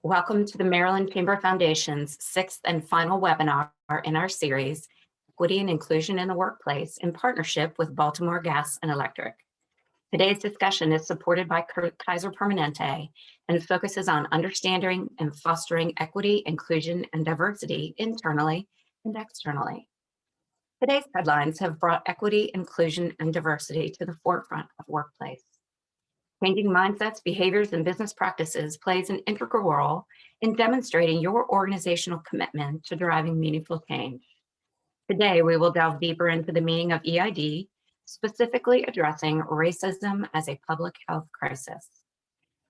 Welcome to the Maryland Chamber Foundation's sixth and final webinar in our series, Equity and Inclusion in the Workplace, in partnership with Baltimore Gas and Electric. Today's discussion is supported by Kaiser Permanente and focuses on understanding and fostering equity, inclusion, and diversity internally and externally. Today's headlines have brought equity, inclusion, and diversity to the forefront of workplace. Changing mindsets, behaviors, and business practices plays an integral role in demonstrating your organizational commitment to driving meaningful change. Today, we will delve deeper into the meaning of EID, specifically addressing racism as a public health crisis.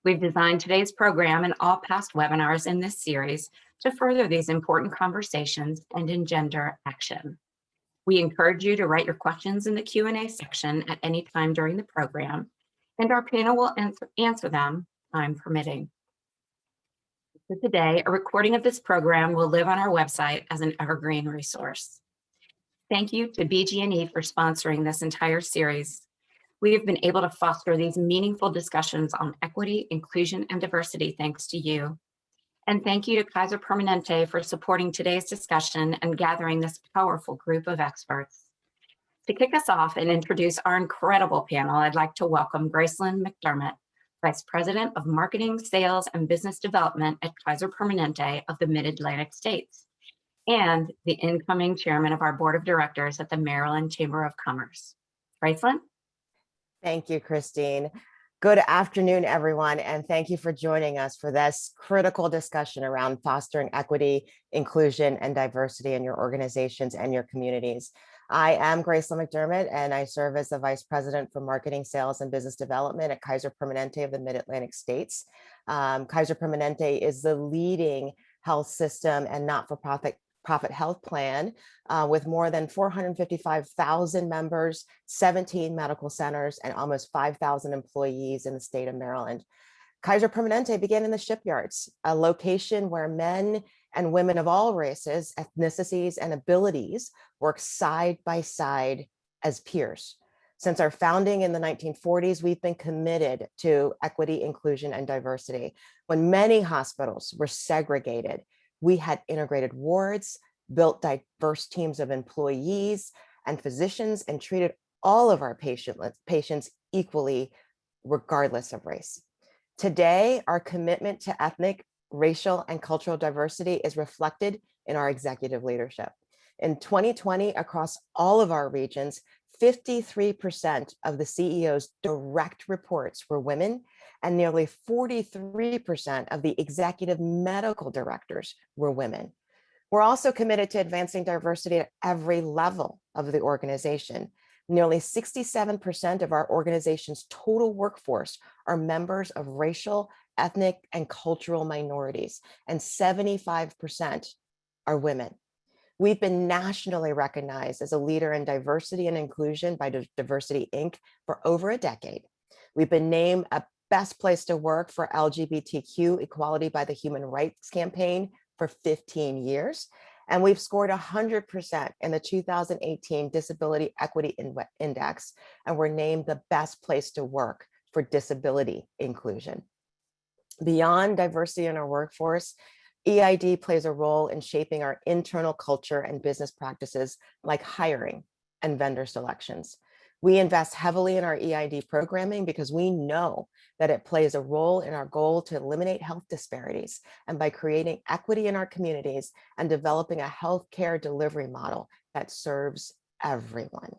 We've designed today's program and all past webinars in this series to further these important conversations and engender action. We encourage you to write your questions in the Q&A section at any time during the program, and our panel will answer them, time permitting. For today, a recording of this program will live on our website as an evergreen resource. Thank you to BG&E for sponsoring this entire series. We have been able to foster these meaningful discussions on equity, inclusion, and diversity thanks to you. And thank you to Kaiser Permanente for supporting today's discussion and gathering this powerful group of experts. To kick us off and introduce our incredible panel, I'd like to welcome Gracelyn McDermott, Vice President of Marketing, Sales, and Business Development at Kaiser Permanente of the Mid-Atlantic States, and the incoming Chairman of our Board of Directors at the Maryland Chamber of Commerce. Gracelyn? Thank you, Christine. Good afternoon, everyone, and thank you for joining us for this critical discussion around fostering equity, inclusion, and diversity in your organizations and your communities. I am Gracelyn McDermott, and I serve as the Vice President for Marketing, Sales, and Business Development at Kaiser Permanente of the Mid-Atlantic States. Kaiser Permanente is the leading health system and not-for-profit health plan with more than 455,000 members, 17 medical centers, and almost 5,000 employees in the state of Maryland. Kaiser Permanente began in the shipyards, a location where men and women of all races, ethnicities, and abilities work side by side as peers. Since our founding in the 1940s, we've been committed to equity, inclusion, and diversity. When many hospitals were segregated, we had integrated wards, built diverse teams of employees and physicians, and treated all of our patients equally, regardless of race. Today, our commitment to ethnic, racial, and cultural diversity is reflected in our executive leadership. In 2020, across all of our regions, 53% of the CEO's direct reports were women, and nearly 43% of the executive medical directors were women. We're also committed to advancing diversity at every level of the organization. Nearly 67% of our organization's total workforce are members of racial, ethnic, and cultural minorities, and 75% are women. We've been nationally recognized as a leader in diversity and inclusion by Diversity Inc. for over a decade. We've been named a best place to work for LGBTQ equality by the Human Rights Campaign for 15 years. And we've scored 100% in the 2018 Disability Equity Index, and we're named the best place to work for disability inclusion. Beyond diversity in our workforce, EID plays a role in shaping our internal culture and business practices like hiring and vendor selections. We invest heavily in our EID programming because we know that it plays a role in our goal to eliminate health disparities, and by creating equity in our communities and developing a healthcare delivery model that serves everyone.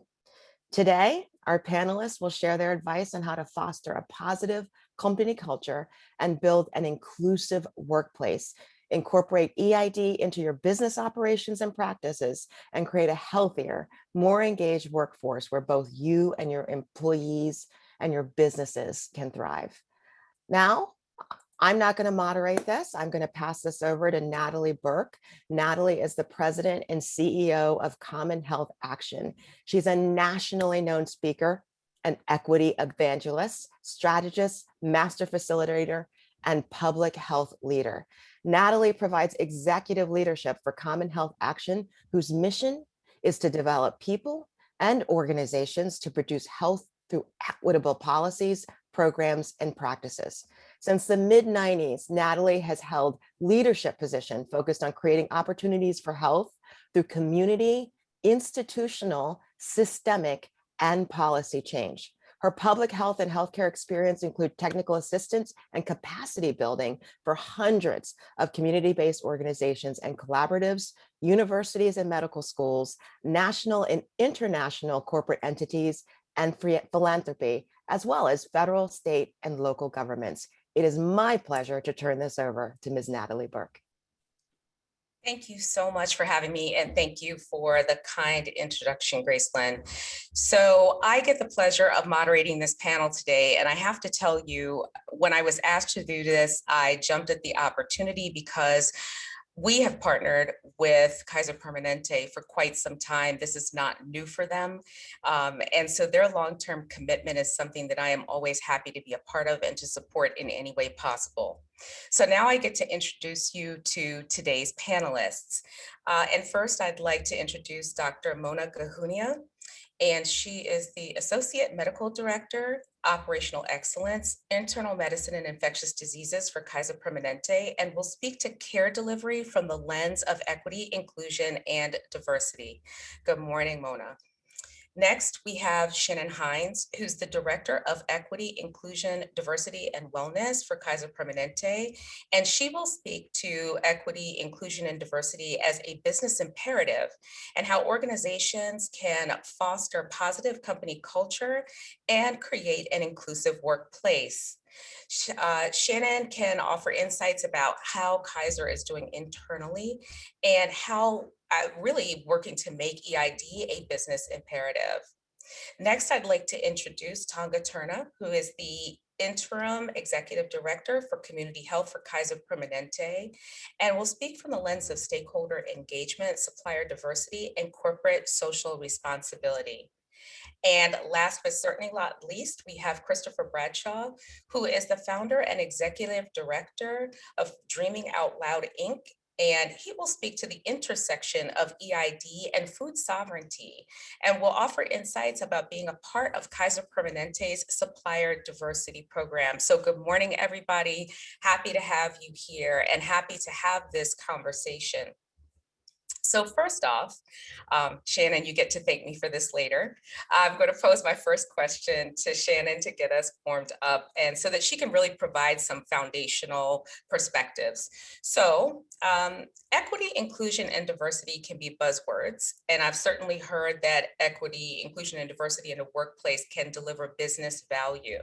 Today, our panelists will share their advice on how to foster a positive company culture and build an inclusive workplace. Incorporate EID into your business operations and practices, and create a healthier, more engaged workforce where both you and your employees and your businesses can thrive. Now, I'm not going to moderate this. I'm going to pass this over to Natalie Burke. Natalie is the president and CEO of Common Health Action. She's a nationally known speaker, an equity evangelist, strategist, master facilitator, and public health leader. Natalie provides executive leadership for Common Health Action, whose mission is to develop people and organizations to produce health through equitable policies, programs, and practices. Since the mid-90s, Natalie has held leadership position focused on creating opportunities for health through community, institutional, systemic, and policy change. Her public health and healthcare experience include technical assistance and capacity building for hundreds of community-based organizations and collaboratives, universities and medical schools, national and international corporate entities, and philanthropy, as well as federal, state, and local governments. It is my pleasure to turn this over to Ms. Natalie Burke. Thank you so much for having me, and thank you for the kind introduction, Gracelyn. So I get the pleasure of moderating this panel today, and I have to tell you, when I was asked to do this, I jumped at the opportunity because we have partnered with Kaiser Permanente for quite some time. This is not new for them. And so their long-term commitment is something that I am always happy to be a part of and to support in any way possible. So now I get to introduce you to today's panelists. And first, I'd like to introduce Dr. Mona Gahunia, and she is the Associate Medical Director, Operational Excellence, Internal Medicine and Infectious Diseases for Kaiser Permanente, and will speak to care delivery from the lens of equity, inclusion, and diversity. Good morning, Mona. Next, we have Shannon Hines, who's the Director of Equity, Inclusion, Diversity, and Wellness for Kaiser Permanente, and she will speak to equity, inclusion, and diversity as a business imperative and how organizations can foster positive company culture and create an inclusive workplace. Shannon can offer insights about how Kaiser is doing internally and how really working to make EID a business imperative. Next, I'd like to introduce Tonga Turner, who is the Interim Executive Director for Community Health for Kaiser Permanente, and will speak from the lens of stakeholder engagement, supplier diversity, and corporate social responsibility. And last but certainly not least, we have Christopher Bradshaw, who is the founder and executive director of Dreaming Out Loud, Inc., and he will speak to the intersection of EID and food sovereignty, and will offer insights about being a part of Kaiser Permanente's supplier diversity program. So good morning, everybody. Happy to have you here and happy to have this conversation. So first off, Shannon, you get to thank me for this later. I'm going to pose my first question to Shannon to get us warmed up and so that she can really provide some foundational perspectives. So equity, inclusion, and diversity can be buzzwords. And I've certainly heard that equity, inclusion, and diversity in a workplace can deliver business value.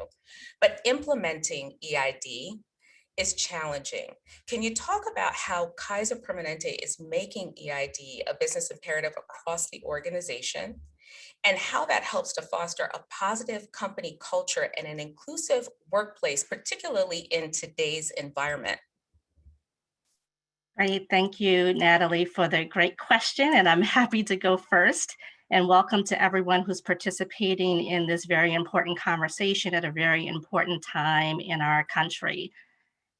But implementing EID is challenging. Can you talk about how Kaiser Permanente is making EID a business imperative across the organization and how that helps to foster a positive company culture and an inclusive workplace, particularly in today's environment? Great, thank you, Natalie, for the great question, and I'm happy to go first. And welcome to everyone who's participating in this very important conversation at a very important time in our country.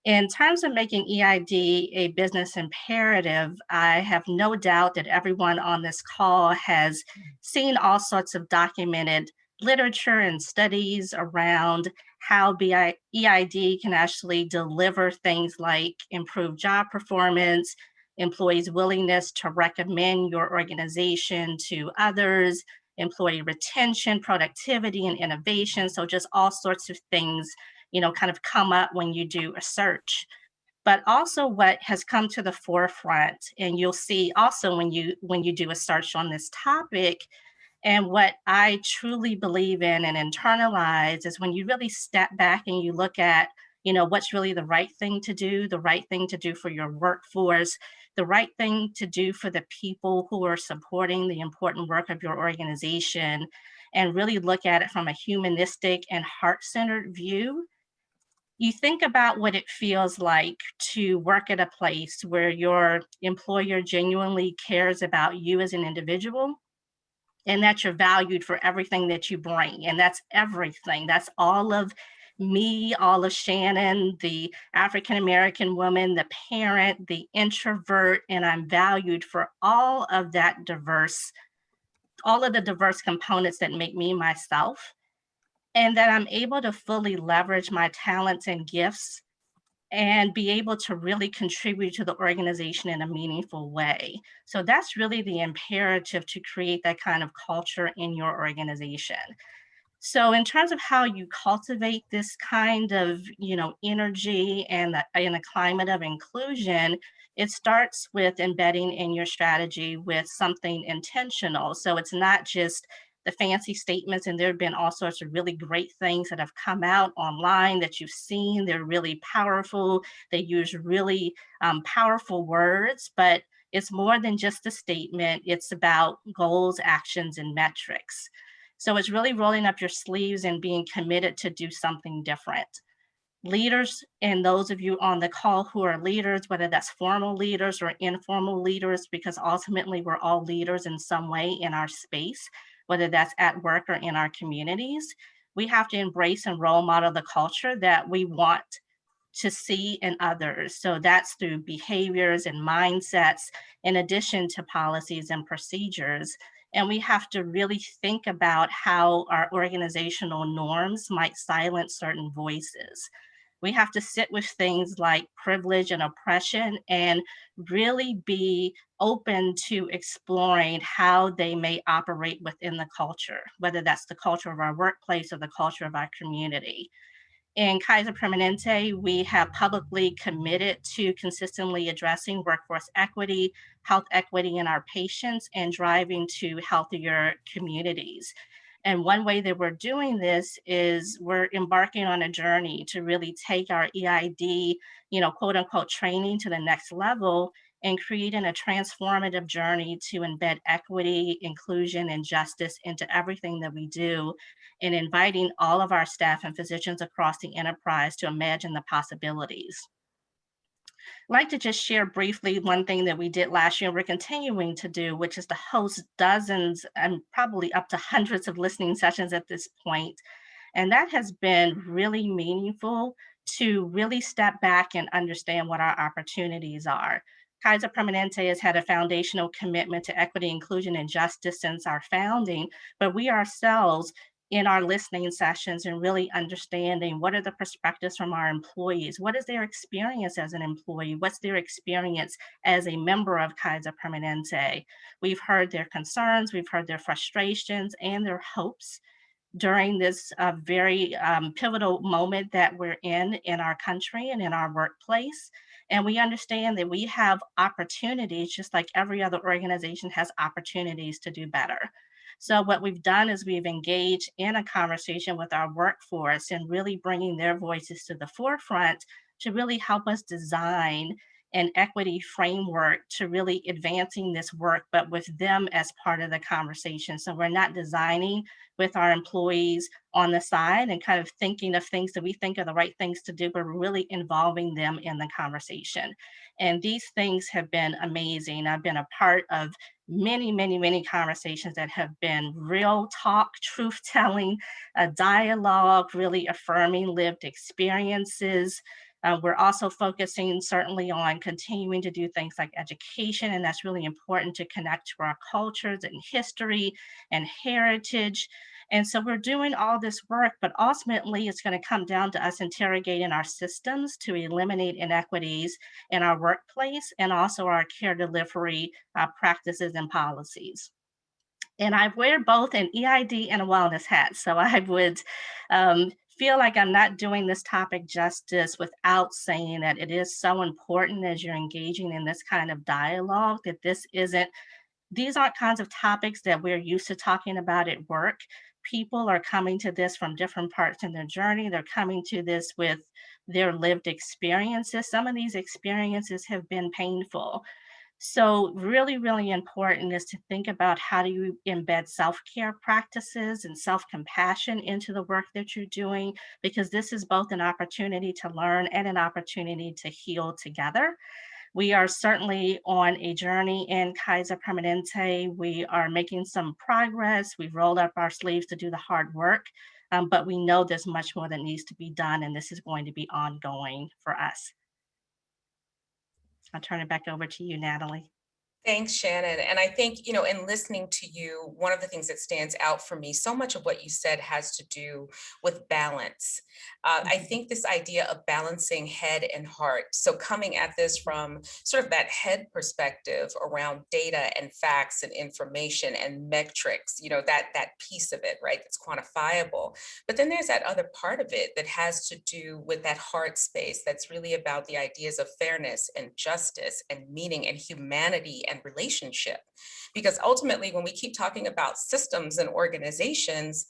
In terms of making EID a business imperative, I have no doubt that everyone on this call has seen all sorts of documented literature and studies around how EID can actually deliver things like improved job performance, employees' willingness to recommend your organization to others, employee retention, productivity, and innovation. So just all sorts of things kind of come up when you do a search. But also what has come to the forefront, and you'll see also when you do a search on this topic, and what I truly believe in and internalize is when you really step back and you look at, what's really the right thing to do for your workforce, the right thing to do for the people who are supporting the important work of your organization, and really look at it from a humanistic and heart-centered view. You think about what it feels like to work at a place where your employer genuinely cares about you as an individual and that you're valued for everything that you bring. And that's everything. That's all of me, all of Shannon, the African-American woman, the parent, the introvert, and I'm valued for all of the diverse components that make me myself. And that I'm able to fully leverage my talents and gifts and be able to really contribute to the organization in a meaningful way. So that's really the imperative to create that kind of culture in your organization. So in terms of how you cultivate this kind of, energy and in a climate of inclusion, it starts with embedding in your strategy with something intentional. So it's not just the fancy statements, and there have been all sorts of really great things that have come out online that you've seen. They're really powerful. They use really powerful words, but it's more than just a statement. It's about goals, actions, and metrics. So it's really rolling up your sleeves and being committed to do something different. Leaders, and those of you on the call who are leaders, whether that's formal leaders or informal leaders, because ultimately we're all leaders in some way in our space, whether that's at work or in our communities, we have to embrace and role model the culture that we want to see in others. So that's through behaviors and mindsets, in addition to policies and procedures. And we have to really think about how our organizational norms might silence certain voices. We have to sit with things like privilege and oppression and really be open to exploring how they may operate within the culture, whether that's the culture of our workplace or the culture of our community. In Kaiser Permanente, we have publicly committed to consistently addressing workforce equity, health equity in our patients, and driving to healthier communities. And one way that we're doing this is we're embarking on a journey to really take our EID, quote unquote, training to the next level and creating a transformative journey to embed equity, inclusion, and justice into everything that we do, and inviting all of our staff and physicians across the enterprise to imagine the possibilities. I'd like to just share briefly one thing that we did last year, we're continuing to do, which is to host dozens and probably up to hundreds of listening sessions at this point. And that has been really meaningful to really step back and understand what our opportunities are. Kaiser Permanente has had a foundational commitment to equity, inclusion, and justice since our founding, but we ourselves in our listening sessions and really understanding what are the perspectives from our employees, what is their experience as an employee, what's their experience as a member of Kaiser Permanente. We've heard their concerns, we've heard their frustrations and their hopes during this very pivotal moment that we're in our country and in our workplace. And we understand that we have opportunities, just like every other organization has opportunities to do better. So what we've done is we've engaged in a conversation with our workforce and really bringing their voices to the forefront to really help us design an equity framework to really advancing this work, but with them as part of the conversation. So we're not designing with our employees on the side and kind of thinking of things that we think are the right things to do, but really involving them in the conversation. And these things have been amazing. I've been a part of many, many, many conversations that have been real talk, truth telling, a dialogue, really affirming lived experiences. We're also focusing certainly on continuing to do things like education, and that's really important to connect to our cultures and history and heritage. And so we're doing all this work, but ultimately it's going to come down to us interrogating our systems to eliminate inequities in our workplace and also our care delivery practices and policies. And I wear both an EID and a wellness hat. So I would feel like I'm not doing this topic justice without saying that it is so important as you're engaging in this kind of dialogue that these aren't kinds of topics that we're used to talking about at work. People are coming to this from different parts in their journey. They're coming to this with their lived experiences. Some of these experiences have been painful. So really, really important is to think about how do you embed self-care practices and self-compassion into the work that you're doing, because this is both an opportunity to learn and an opportunity to heal together. We are certainly on a journey in Kaiser Permanente. We are making some progress. We've rolled up our sleeves to do the hard work, but we know there's much more that needs to be done, and this is going to be ongoing for us. I'll turn it back over to you, Natalie. Thanks, Shannon. And I think, in listening to you, one of the things that stands out for me, so much of what you said has to do with balance. I think this idea of balancing head and heart. So coming at this from sort of that head perspective around data and facts and information and metrics, that piece of it, right? That's quantifiable. But then there's that other part of it that has to do with that heart space that's really about the ideas of fairness and justice and meaning and humanity and relationship. Because ultimately, when we keep talking about systems and organizations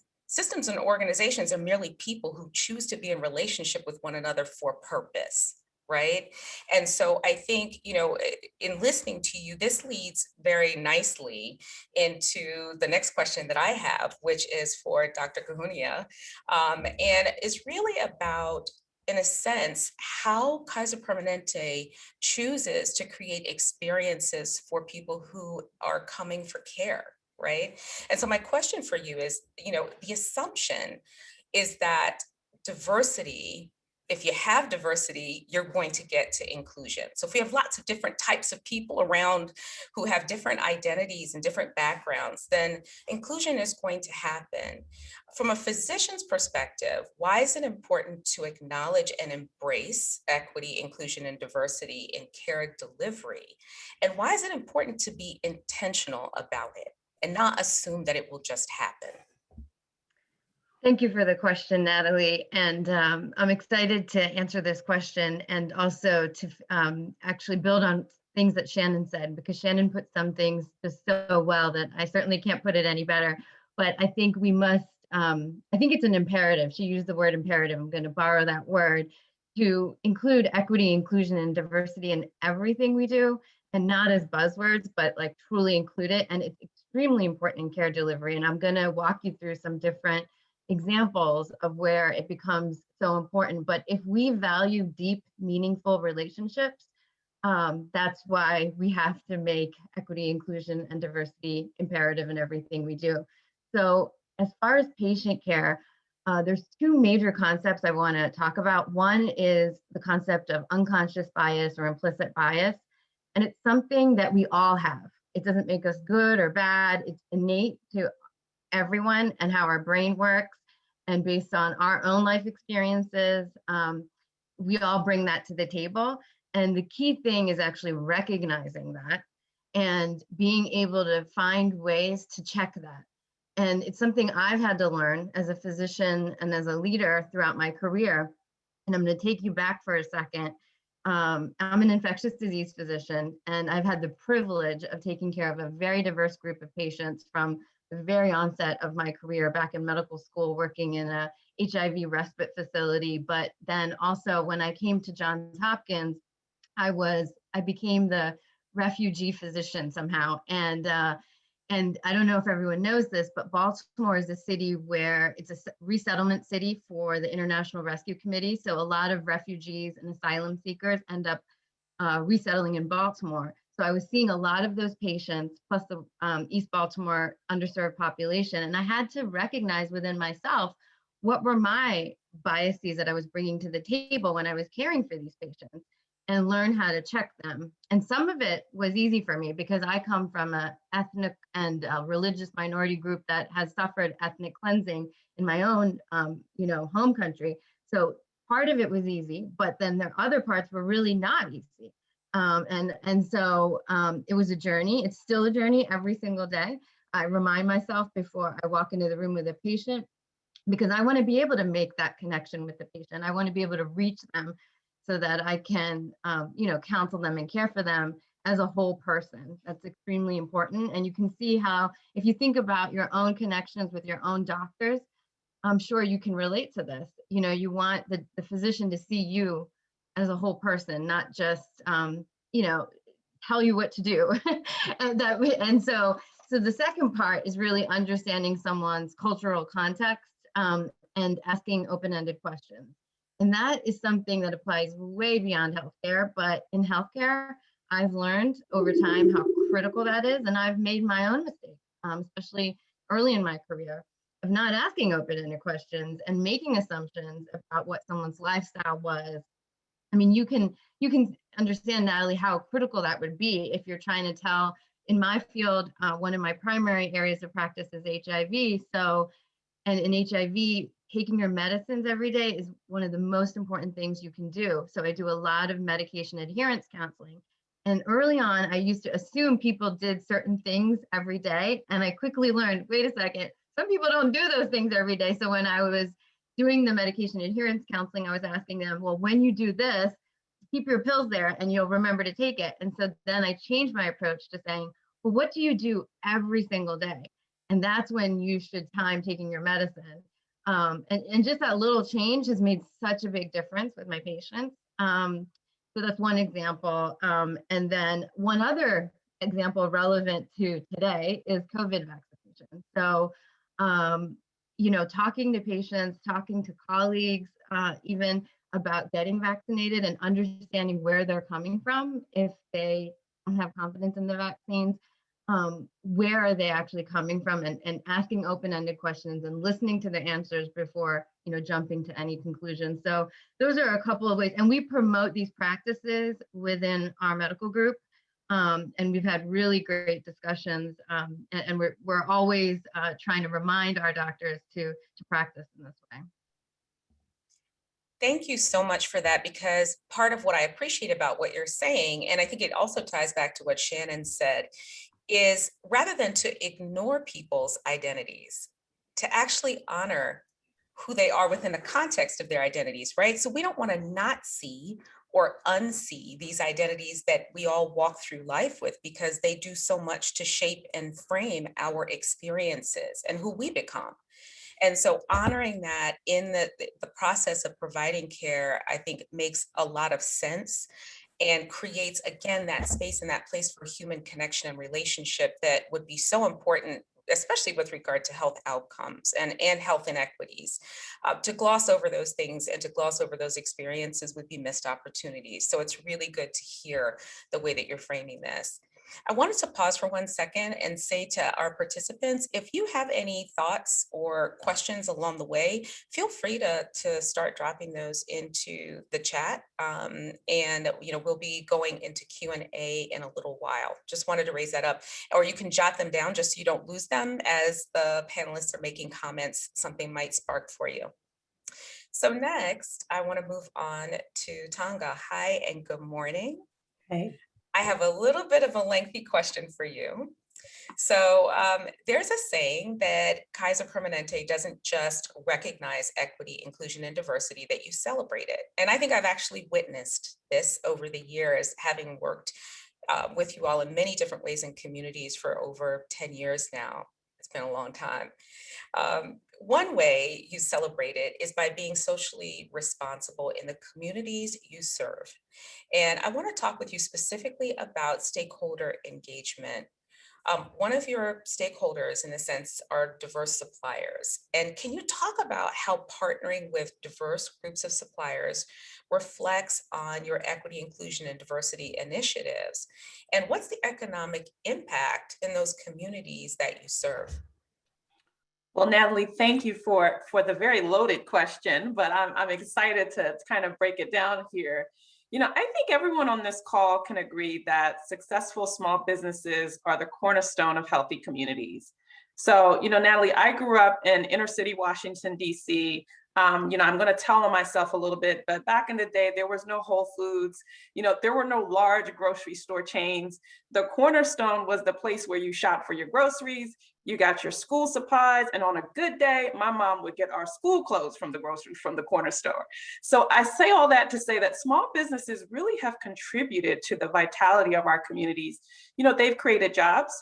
are merely people who choose to be in relationship with one another for purpose, right? And so I think, in listening to you, this leads very nicely into the next question that I have, which is for Dr. Cahunia, and is really about, in a sense, how Kaiser Permanente chooses to create experiences for people who are coming for care, right? And so my question for you is, the assumption is that diversity, if you have diversity, you're going to get to inclusion. So if we have lots of different types of people around who have different identities and different backgrounds, then inclusion is going to happen. From a physician's perspective, why is it important to acknowledge and embrace equity, inclusion, and diversity in care delivery? And why is it important to be intentional about it and not assume that it will just happen? Thank you for the question, Natalie. And I'm excited to answer this question and also to actually build on things that Shannon said, because Shannon put some things just so well that I certainly can't put it any better. But I think we must, I think it's an imperative. She used the word imperative. I'm going to borrow that word to include equity, inclusion, and diversity in everything we do, and not as buzzwords, but like truly include it. And it's extremely important in care delivery. And I'm going to walk you through some different examples of where it becomes so important. But if we value deep, meaningful relationships, that's why we have to make equity, inclusion, and diversity imperative in everything we do. So as far as patient care, there's two major concepts I want to talk about. One is the concept of unconscious bias or implicit bias. And it's something that we all have. It doesn't make us good or bad. It's innate to everyone and how our brain works, and based on our own life experiences, we all bring that to the table. And the key thing is actually recognizing that and being able to find ways to check that. And it's something I've had to learn as a physician and as a leader throughout my career. And I'm going to take you back for a second. I'm an infectious disease physician, and I've had the privilege of taking care of a very diverse group of patients from the very onset of my career back in medical school, working in a HIV respite facility. But then also when I came to Johns Hopkins, I became the refugee physician somehow. And I don't know if everyone knows this, but Baltimore is a city where it's a resettlement city for the International Rescue Committee. So a lot of refugees and asylum seekers end up resettling in Baltimore. So I was seeing a lot of those patients, plus the East Baltimore underserved population. And I had to recognize within myself what were my biases that I was bringing to the table when I was caring for these patients, and learn how to check them. And some of it was easy for me because I come from an ethnic and religious minority group that has suffered ethnic cleansing in my own, home country. So part of it was easy, but then there other parts were really not easy. So it was a journey. It's still a journey every single day. I remind myself before I walk into the room with a patient, because I want to be able to make that connection with the patient. I want to be able to reach them so that I can, counsel them and care for them as a whole person. That's extremely important. And you can see how, if you think about your own connections with your own doctors, I'm sure you can relate to this. You want the physician to see you as a whole person, not just, tell you what to do. So the second part is really understanding someone's cultural context and asking open-ended questions. And that is something that applies way beyond healthcare. But in healthcare, I've learned over time how critical that is. And I've made my own mistakes, especially early in my career, of not asking open-ended questions and making assumptions about what someone's lifestyle was I mean, you can understand, Natalie, how critical that would be if you're trying to tell. In my field, one of my primary areas of practice is HIV. So, and in HIV, taking your medicines every day is one of the most important things you can do. So I do a lot of medication adherence counseling. And early on, I used to assume people did certain things every day. And I quickly learned, wait a second, some people don't do those things every day. So when I was doing the medication adherence counseling, I was asking them, well, when you do this, keep your pills there and you'll remember to take it. And so then I changed my approach to saying, well, what do you do every single day? And that's when you should time taking your medicine. And just that little change has made such a big difference with my patients. So that's one example. And then one other example relevant to today is COVID vaccination. So, you know, talking to patients, talking to colleagues, even about getting vaccinated and understanding where they're coming from if they don't have confidence in the vaccines. Where are they actually coming from, and asking open-ended questions and listening to the answers before, you know, jumping to any conclusions. So those are a couple of ways, and we promote these practices within our medical group, and we've had really great discussions, and we're always trying to remind our doctors to practice in this way. Thank you so much for that, because part of what I appreciate about what you're saying, and I think it also ties back to what Shannon said, is rather than to ignore people's identities, to actually honor who they are within the context of their identities, right? So we don't want to not see or unsee these identities that we all walk through life with, because they do so much to shape and frame our experiences and who we become. And so honoring that in the process of providing care, I think makes a lot of sense and creates, again, that space and that place for human connection and relationship that would be so important, especially with regard to health outcomes and health inequities. To gloss over those things and to gloss over those experiences would be missed opportunities. So it's really good to hear the way that you're framing this. I wanted to pause for 1 second and say to our participants, if you have any thoughts or questions along the way, feel free to start dropping those into the chat. And you know, we'll be going into Q&A in a little while. Just wanted to raise that up. Or you can jot them down just so you don't lose them as the panelists are making comments, something might spark for you. So next, I want to move on to Tonga. Hi and good morning. Hey. I have a little bit of a lengthy question for you. So there's a saying that Kaiser Permanente doesn't just recognize equity, inclusion, and diversity, that you celebrate it. And I think I've actually witnessed this over the years, having worked with you all in many different ways in communities for over 10 years now. It's been a long time. One way you celebrate it is by being socially responsible in the communities you serve. And I want to talk with you specifically about stakeholder engagement. One of your stakeholders, in a sense, are diverse suppliers. And can you talk about how partnering with diverse groups of suppliers reflects on your equity, inclusion, and diversity initiatives? And what's the economic impact in those communities that you serve? Well, Natalie, thank you for the very loaded question, but I'm excited to kind of break it down here. You know, I think everyone on this call can agree that successful small businesses are the cornerstone of healthy communities. So, you know, Natalie, I grew up in inner city Washington, D.C. You know, I'm going to tell on myself a little bit, but back in the day, there was no Whole Foods. You know, there were no large grocery store chains. The cornerstone was the place where you shop for your groceries. You got your school supplies, and on a good day, my mom would get our school clothes from the corner store. So I say all that to say that small businesses really have contributed to the vitality of our communities. You know, they've created jobs,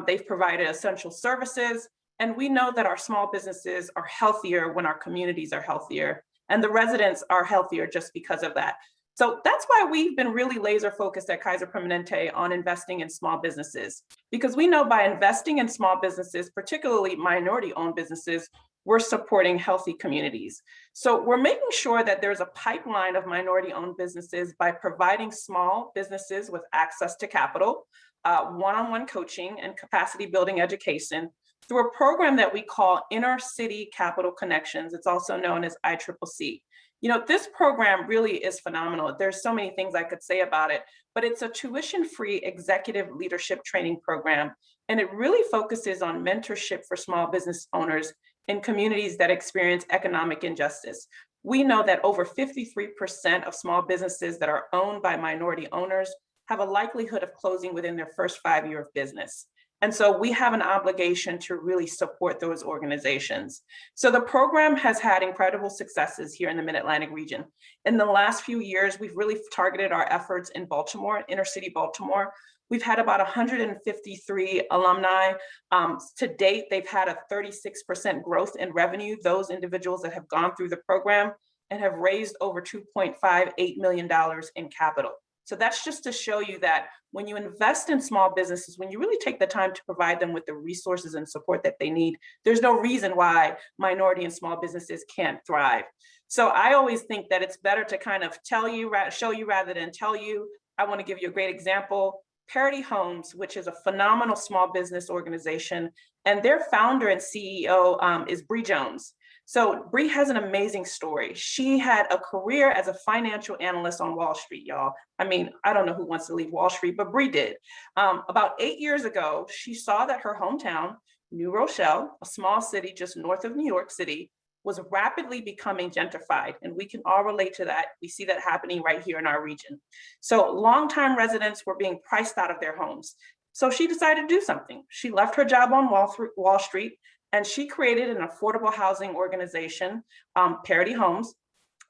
they've provided essential services, and we know that our small businesses are healthier when our communities are healthier, and the residents are healthier just because of that. So that's why we've been really laser focused at Kaiser Permanente on investing in small businesses, because we know by investing in small businesses, particularly minority owned businesses, we're supporting healthy communities. So we're making sure that there's a pipeline of minority owned businesses by providing small businesses with access to capital, one-on-one coaching and capacity building education through a program that we call Inner City Capital Connections. It's also known as ICCC. This program really is phenomenal. There's so many things I could say about it, but it's a tuition-free executive leadership training program, and it really focuses on mentorship for small business owners in communities that experience economic injustice. We know that over 53% of small businesses that are owned by minority owners have a likelihood of closing within their first 5 years of business. And so we have an obligation to really support those organizations. So the program has had incredible successes here in the Mid-Atlantic region. In the last few years, we've really targeted our efforts in Baltimore, inner city Baltimore. We've had about 153 alumni. To date, they've had a 36% growth in revenue, those individuals that have gone through the program, and have raised over $2.58 million in capital. So that's just to show you that when you invest in small businesses, when you really take the time to provide them with the resources and support that they need, there's no reason why minority and small businesses can't thrive. So I always think that it's better to kind of show you rather than tell you. I want to give you a great example. Parity Homes, which is a phenomenal small business organization, and their founder and CEO is Bree Jones. So Bree has an amazing story. She had a career as a financial analyst on Wall Street, y'all. I mean, I don't know who wants to leave Wall Street, but Bree did. About 8 years ago, she saw that her hometown, New Rochelle, a small city just north of New York City, was rapidly becoming gentrified. And we can all relate to that. We see that happening right here in our region. So longtime residents were being priced out of their homes. So she decided to do something. She left her job on Wall Street, and she created an affordable housing organization, Parity Homes,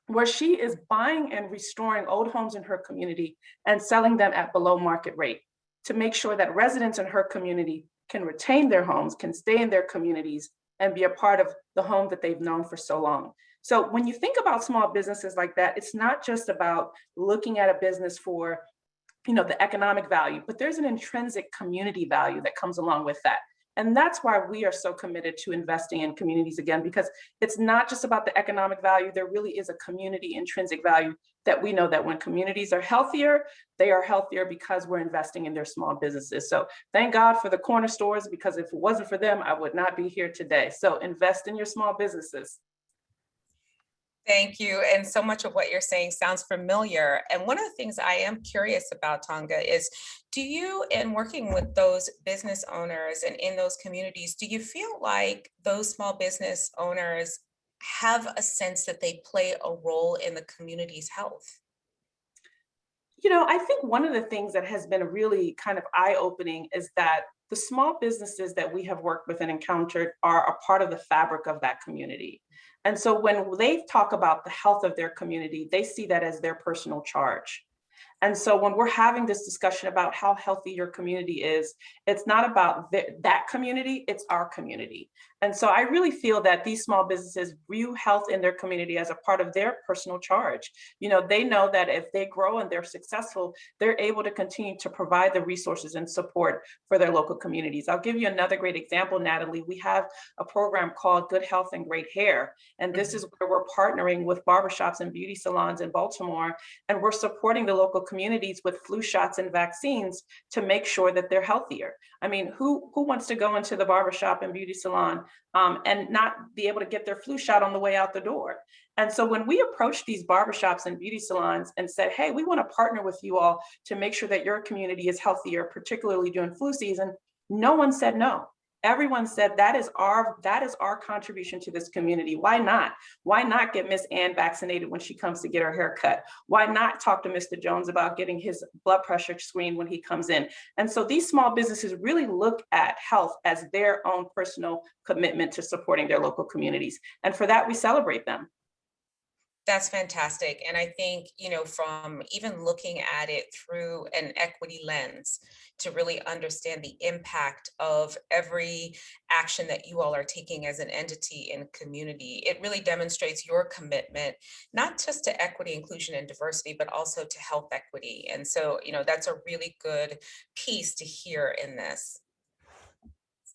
where she is buying and restoring old homes in her community and selling them at below market rate to make sure that residents in her community can retain their homes, can stay in their communities, and be a part of the home that they've known for so long. So when you think about small businesses like that, it's not just about looking at a business for the economic value, but there's an intrinsic community value that comes along with that. And that's why we are so committed to investing in communities again, because it's not just about the economic value. There really is a community intrinsic value that we know that when communities are healthier, they are healthier because we're investing in their small businesses. So thank God for the corner stores, because if it wasn't for them, I would not be here today. So invest in your small businesses. Thank you. And so much of what you're saying sounds familiar. And one of the things I am curious about, Tonga, is do you, in working with those business owners and in those communities, do you feel like those small business owners have a sense that they play a role in the community's health? I think one of the things that has been really kind of eye-opening is that the small businesses that we have worked with and encountered are a part of the fabric of that community. And so when they talk about the health of their community, they see that as their personal charge. And so when we're having this discussion about how healthy your community is, it's not about that community, it's our community. And so I really feel that these small businesses view health in their community as a part of their personal charge. They know that if they grow and they're successful, they're able to continue to provide the resources and support for their local communities. I'll give you another great example, Natalie. We have a program called Good Health and Great Hair. And this is where we're partnering with barbershops and beauty salons in Baltimore. And we're supporting the local communities with flu shots and vaccines to make sure that they're healthier. I mean, who wants to go into the barbershop and beauty salon and not be able to get their flu shot on the way out the door? And so when we approached these barbershops and beauty salons and said, hey, we want to partner with you all to make sure that your community is healthier, particularly during flu season, no one said no. Everyone said that is our contribution to this community. Why not? Why not get Miss Ann vaccinated when she comes to get her hair cut? Why not talk to Mr. Jones about getting his blood pressure screened when he comes in? And so these small businesses really look at health as their own personal commitment to supporting their local communities. And for that, we celebrate them. That's fantastic. And I think, from even looking at it through an equity lens to really understand the impact of every action that you all are taking as an entity in community, it really demonstrates your commitment, not just to equity, inclusion, and diversity, but also to health equity. And so, that's a really good piece to hear in this.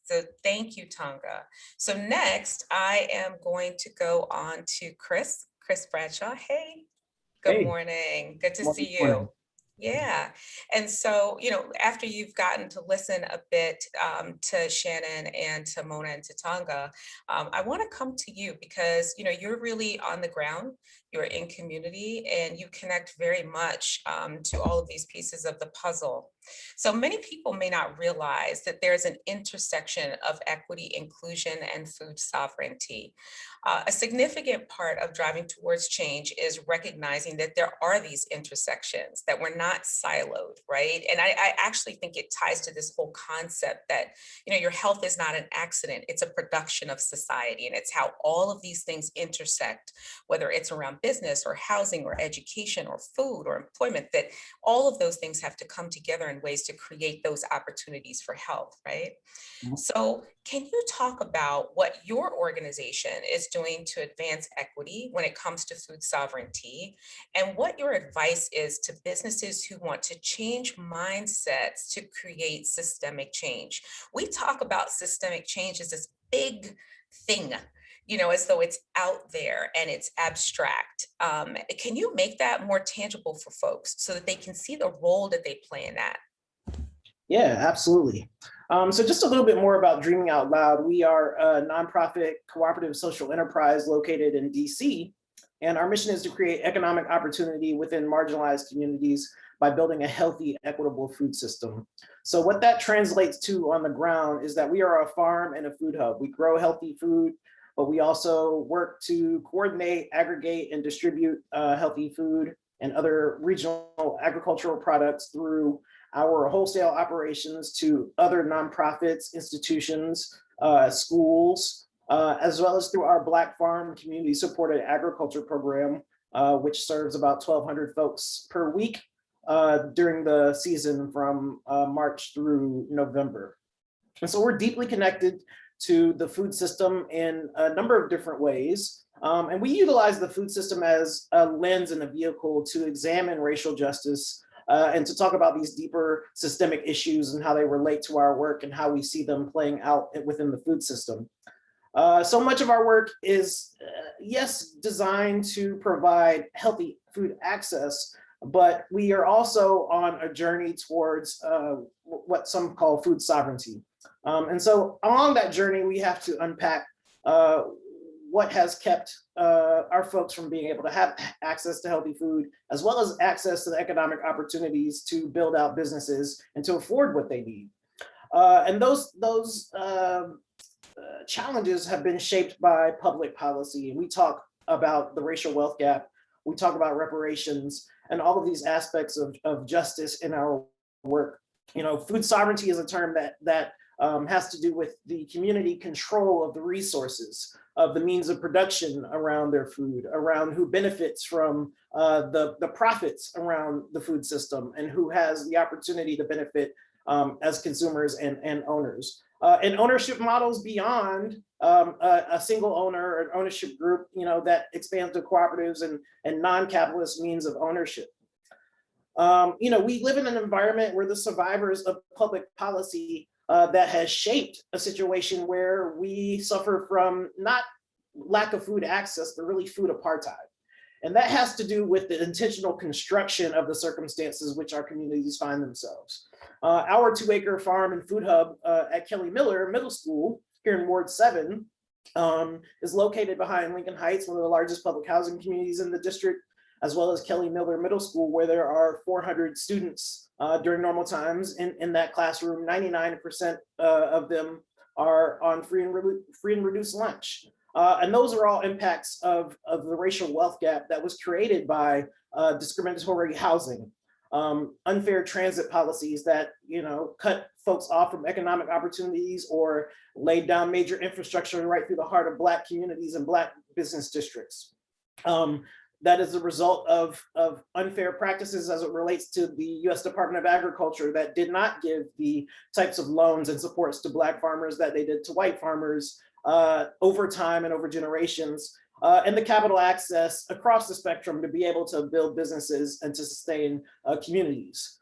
So thank you, Tonga. So next, I am going to go on to Chris Bradshaw. Hey, good morning. Good to see you. Yeah. And so, after you've gotten to listen a bit to Shannon and to Mona and to Tonga, I want to come to you because, you're really on the ground you're in community, and you connect very much to all of these pieces of the puzzle. So many people may not realize that there's an intersection of equity, inclusion, and food sovereignty. A significant part of driving towards change is recognizing that there are these intersections, that we're not siloed, right? And I actually think it ties to this whole concept that, your health is not an accident, it's a production of society. And it's how all of these things intersect, whether it's around business or housing or education or food or employment, that all of those things have to come together in ways to create those opportunities for health, right? So can you talk about what your organization is doing to advance equity when it comes to food sovereignty, and what your advice is to businesses who want to change mindsets to create systemic change? We talk about systemic change as this big thing, as though it's out there and it's abstract. Can you make that more tangible for folks so that they can see the role that they play in that? Yeah, absolutely. So just a little bit more about Dreaming Out Loud. We are a nonprofit cooperative social enterprise located in DC, and our mission is to create economic opportunity within marginalized communities by building a healthy, equitable food system. So what that translates to on the ground is that we are a farm and a food hub. We grow healthy food, but we also work to coordinate, aggregate, and distribute healthy food and other regional agricultural products through our wholesale operations to other nonprofits, institutions, schools, as well as through our Black Farm Community Supported Agriculture Program, which serves about 1,200 folks per week during the season from March through November. And so we're deeply connected to the food system in a number of different ways. And we utilize the food system as a lens and a vehicle to examine racial justice and to talk about these deeper systemic issues and how they relate to our work and how we see them playing out within the food system. So much of our work is, yes, designed to provide healthy food access, but we are also on a journey towards what some call food sovereignty. And so along that journey, we have to unpack what has kept our folks from being able to have access to healthy food, as well as access to the economic opportunities to build out businesses and to afford what they need. And those challenges have been shaped by public policy. We talk about the racial wealth gap, we talk about reparations, and all of these aspects of justice in our work. Food sovereignty is a term that has to do with the community control of the resources, of the means of production around their food, around who benefits from the profits around the food system, and who has the opportunity to benefit as consumers and owners. And ownership models beyond a single owner or ownership group, that expands to cooperatives and non-capitalist means of ownership. We live in an environment where the survivors of public policy that has shaped a situation where we suffer from not lack of food access, but really food apartheid. And that has to do with the intentional construction of the circumstances which our communities find themselves. Our 2-acre farm and food hub at Kelly Miller Middle School here in Ward 7 is located behind Lincoln Heights, one of the largest public housing communities in the district, as well as Kelly Miller Middle School, where there are 400 students during normal times in that classroom. 99% of them are on free and reduced lunch. And those are all impacts of the racial wealth gap that was created by discriminatory housing, unfair transit policies that cut folks off from economic opportunities or laid down major infrastructure right through the heart of Black communities and Black business districts. That is a result of unfair practices as it relates to the US Department of Agriculture that did not give the types of loans and supports to Black farmers that they did to white farmers over time and over generations, and the capital access across the spectrum to be able to build businesses and to sustain communities.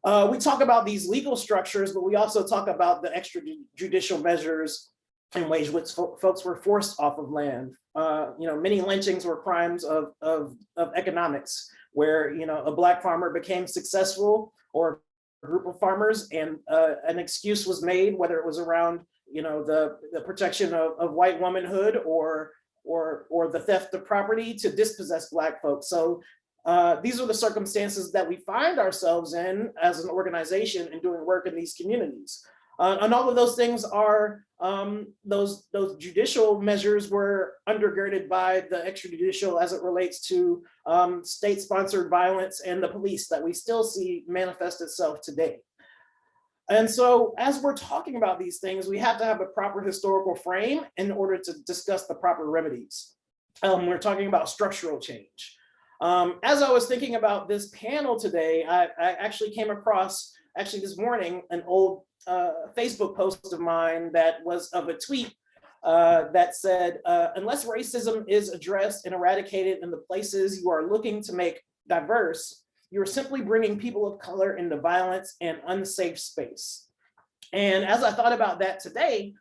We talk about these legal structures, but we also talk about the extrajudicial measures in ways which folks were forced off of land. Many lynchings were crimes of economics, where a Black farmer became successful, or a group of farmers, and an excuse was made, whether it was around the protection of white womanhood or or the theft of property to dispossess Black folks. So these are the circumstances that we find ourselves in as an organization and doing work in these communities. And all of those things are, those judicial measures were undergirded by the extrajudicial as it relates to state-sponsored violence and the police that we still see manifest itself today. And so as we're talking about these things, we have to have a proper historical frame in order to discuss the proper remedies. We're talking about structural change. As I was thinking about this panel today, I actually came across, actually this morning, an old Facebook post of mine that was of a tweet that said, unless racism is addressed and eradicated in the places you are looking to make diverse, you're simply bringing people of color into violence and unsafe space. And as I thought about that today,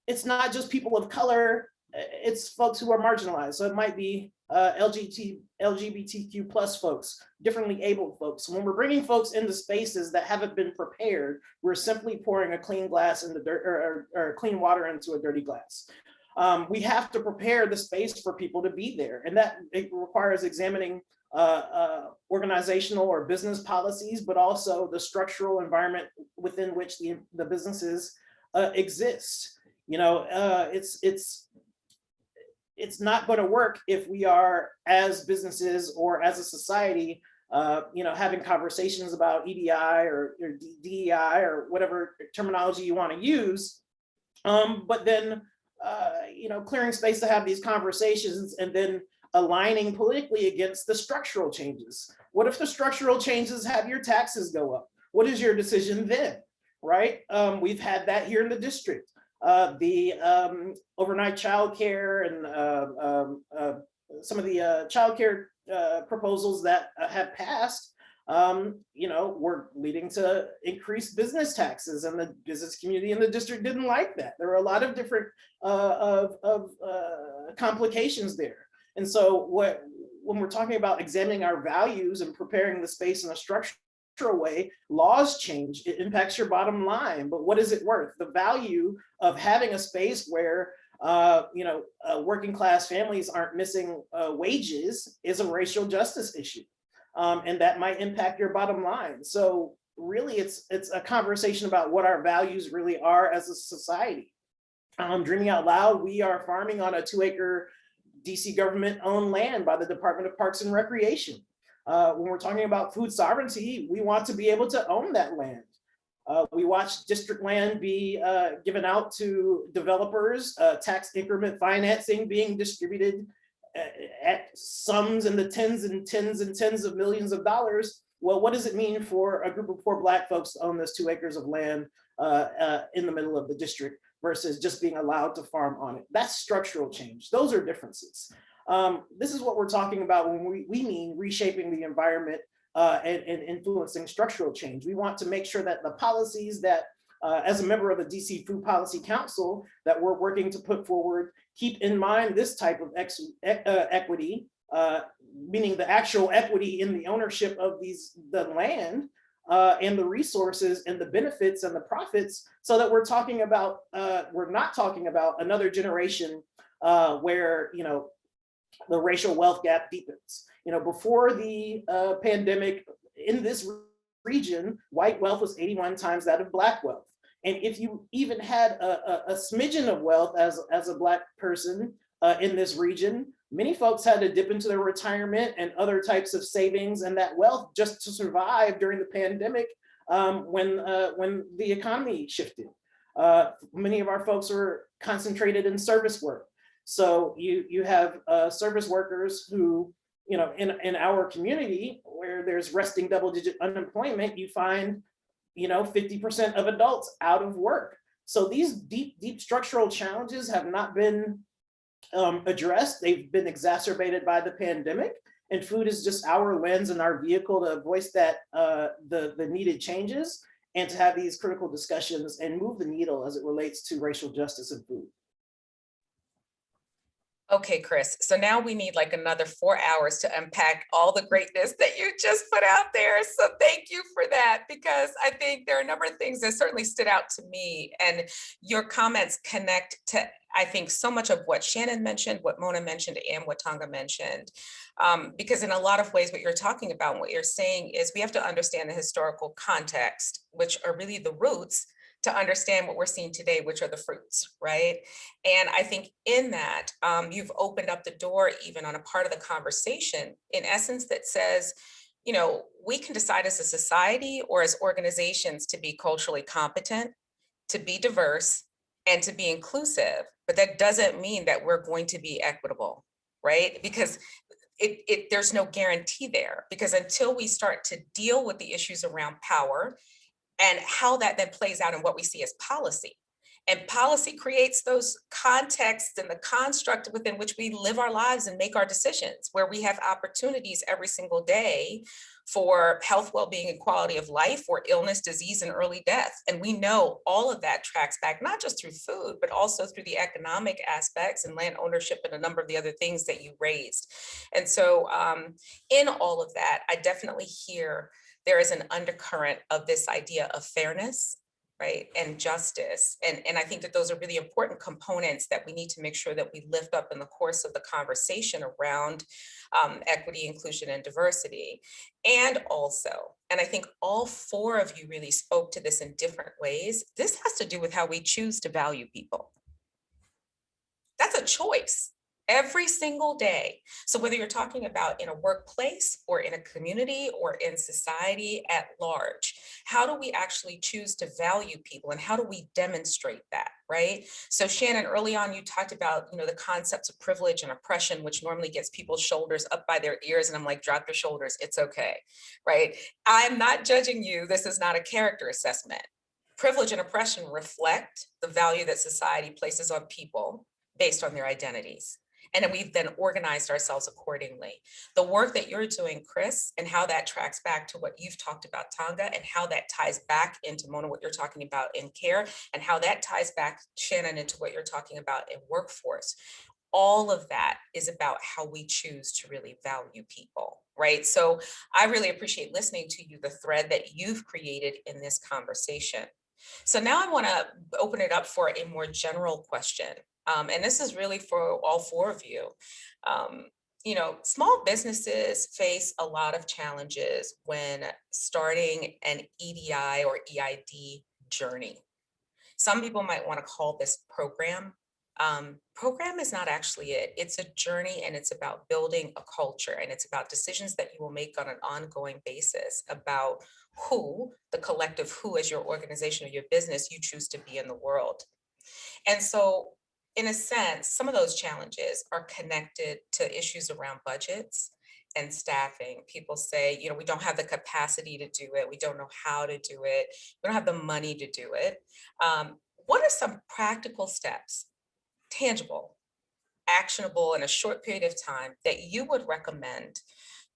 it's not just people of color, it's folks who are marginalized. So it might be LGBTQ plus folks, differently abled folks. When we're bringing folks into spaces that haven't been prepared, we're simply pouring a clean glass into dirt or clean water into a dirty glass. We have to prepare the space for people to be there. And that it requires examining organizational or business policies, but also the structural environment within which the businesses exist. You know, it's not going to work if we are, as businesses or as a society, you know, having conversations about EDI or DEI or whatever terminology you want to use, but then, you know, clearing space to have these conversations and then aligning politically against the structural changes. What if the structural changes have your taxes go up? What is your decision then, right? We've had that here in the district. The overnight childcare and some of the childcare proposals that have passed, you know, were leading to increased business taxes, and the business community in the district didn't like that. There were a lot of different complications there. And so when we're talking about examining our values and preparing the space in a structural way, laws change, it impacts your bottom line, but what is it worth? The value of having a space where you know, working class families aren't missing wages is a racial justice issue. And that might impact your bottom line. So really it's a conversation about what our values really are as a society. Dreaming Out Loud, we are farming on a 2-acre DC government owned land by the Department of Parks and Recreation. When we're talking about food sovereignty, we want to be able to own that land. We watch district land be given out to developers, tax increment financing being distributed at sums in the tens and tens of millions of dollars. Well, what does it mean for a group of poor Black folks to own this 2 acres of land in the middle of the district versus just being allowed to farm on it? That's structural change. Those are differences. This is what we're talking about when we mean reshaping the environment and influencing structural change. We want to make sure that the policies that, as a member of the DC Food Policy Council, that we're working to put forward, keep in mind this type of equity, meaning the actual equity in the ownership of the land and the resources and the benefits and the profits, so that we're talking about, we're not talking about another generation where, you know, the racial wealth gap deepens. You know, before the pandemic in this region, white wealth was 81 times that of Black wealth. And if you even had a smidgen of wealth as a Black person in this region, many folks had to dip into their retirement and other types of savings and that wealth just to survive during the pandemic when the economy shifted. Many of our folks were concentrated in service work. So you have service workers who, you know, in our community where there's resting double-digit unemployment, you find, you know, 50% of adults out of work. So these deep structural challenges have not been addressed. They've been exacerbated by the pandemic, and food is just our lens and our vehicle to voice that the needed changes and to have these critical discussions and move the needle as it relates to racial justice in food. Okay, Chris. So now we need like another 4 hours to unpack all the greatness that you just put out there. So thank you for that, because I think there are a number of things that certainly stood out to me, and your comments connect to, I think, so much of what Shannon mentioned, what Mona mentioned, and what Tonga mentioned. Because in a lot of ways, what you're talking about and what you're saying is we have to understand the historical context, which are really the roots, to understand what we're seeing today, which are the fruits, right? And I think in that, you've opened up the door even on a part of the conversation, in essence, that says, you know, we can decide as a society or as organizations to be culturally competent, to be diverse, and to be inclusive. But that doesn't mean that we're going to be equitable, right? Because there's no guarantee there, because until we start to deal with the issues around power and how that then plays out in what we see as policy. And policy creates those contexts and the construct within which we live our lives and make our decisions, where we have opportunities every single day for health, well-being, and quality of life, or illness, disease, and early death. And we know all of that tracks back, not just through food, but also through the economic aspects and land ownership and a number of the other things that you raised. And so in all of that, I definitely hear there is an undercurrent of this idea of fairness, right, and justice. And I think that those are really important components that we need to make sure that we lift up in the course of the conversation around equity, inclusion, and diversity. And also, and I think all four of you really spoke to this in different ways, this has to do with how we choose to value people. That's a choice every single day. So whether you're talking about in a workplace or in a community or in society at large, how do we actually choose to value people, and how do we demonstrate that, right? So Shannon, early on, you talked about, you know, the concepts of privilege and oppression, which normally gets people's shoulders up by their ears. And I'm like, drop your shoulders, it's okay, right? I'm not judging you. This is not a character assessment. Privilege and oppression reflect the value that society places on people based on their identities. And then we've then organized ourselves accordingly. The work that you're doing, Chris, and how that tracks back to what you've talked about, Tonga, and how that ties back into, Mona, what you're talking about in care, and how that ties back, Shannon, into what you're talking about in workforce. All of that is about how we choose to really value people, right? So I really appreciate listening to you, the thread that you've created in this conversation. So now I want to open it up for a more general question. And this is really for all four of you. You know, small businesses face a lot of challenges when starting an EDI or EID journey. Some people might want to call this program. Program is not actually it. It's a journey, and it's about building a culture, and it's about decisions that you will make on an ongoing basis about who, the collective who as your organization or your business you choose to be in the world. And so in a sense, some of those challenges are connected to issues around budgets and staffing. People say, you know, we don't have the capacity to do it. We don't know how to do it. We don't have the money to do it. What are some practical steps, tangible, actionable in a short period of time, that you would recommend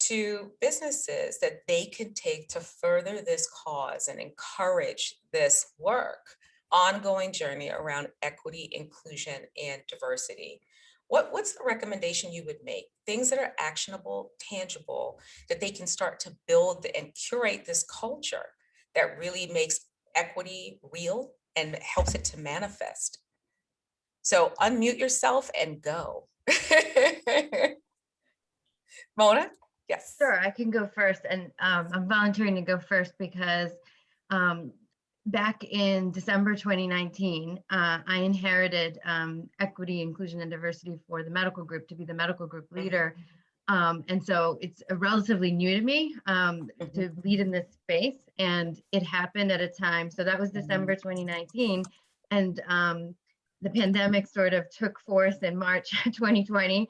to businesses that they can take to further this cause and encourage this work, ongoing journey around equity, inclusion, and diversity? What's the recommendation you would make? Things that are actionable, tangible, that they can start to build and curate this culture that really makes equity real and helps it to manifest. So unmute yourself and go. Mona? Yes. Sure, I can go first, and I'm volunteering to go first because back in December 2019, I inherited equity, inclusion, and diversity for the medical group to be the medical group leader. And so it's relatively new to me to lead in this space, and it happened at a time. So that was December 2019, and the pandemic sort of took force in March 2020.